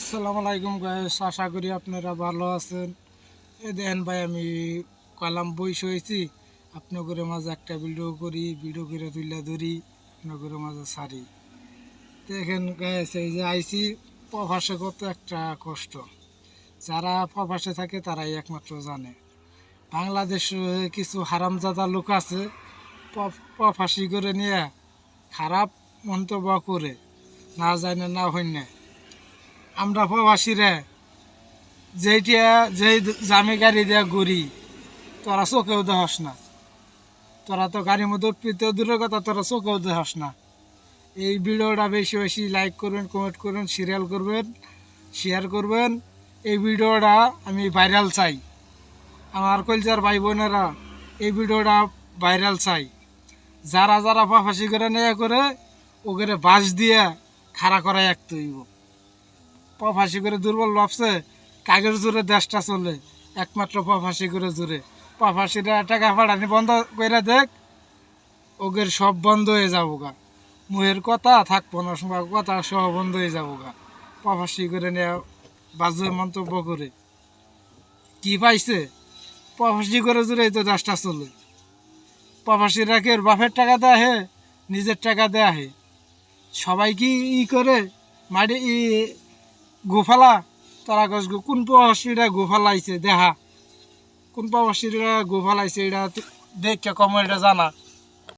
আসসালামু আলাইকুম গাইস, আশা করি আপনারা ভালো আছেন। দেখেন ভাই, আমি কলাম বই হয়েছি আপনাদের মাঝে একটা ভিডিও করি, ভিডিও করে তুলে ধরি, আপনাদের মাঝে ছাড়ি। দেখেন গাইস, এই যে আইসি প্রবাসে কত একটা কষ্ট, যারা প্রবাসে থাকে তারাই একমাত্র জানে। বাংলাদেশে কিছু হারামজাদা লোক আছে, প্রবাসী করে নিয়ে খারাপ মন্তব্য করে, না জানে না হইনে। আমরা প্রবাসীরা যেই জামি গাড়ি দিয়ে ঘুরি, তোরা চোখেও দেহস না। তোরা তো গাড়ির মধ্যে উঠতে দূরের কথা, তোরা চোখেও দেহস না। এই ভিডিওটা বেশি বেশি লাইক করবেন, কমেন্ট করবেন, সিরিয়াল করবেন, শেয়ার করবেন। এই ভিডিওটা আমি ভাইরাল চাই। আমার কলচার ভাই বোনেরা, এই ভিডিওটা ভাইরাল চাই। যারা যারা প্রবাসী করে নেয়া করে, ওকে বাস দিয়ে খাড়া করাই এক তৈব। প্রবাসী করে দুর্বল ভাবছে কাগজ জোরে দেশটা চলে, একমাত্র প্রবাসী করে জোরে। প্রবাসীরা টাকা পাঠানি বন্ধ করে দেখ, ওদের সব বন্ধ হয়ে যাবো গা। মুহের কথা থাকবো না, সময় কথা সব বন্ধ হয়ে যাবো গা। প্রবাসী করে নেওয়া বাজে মন্তব্য করে কি পাইছে? প্রবাসী করে জোরেই তো দেশটা চলে। প্রবাসীরা কে বাপের টাকা দেয়া হে, নিজের টাকা দেয়া হে। সবাই কি করে মাটি গোফালা? তারা গছ কোন প্রবাসীরা গোফালাইছে দেখা, কোন প্রবাসীরা গোফালাইছে এটা দেখে কম এটা জানা।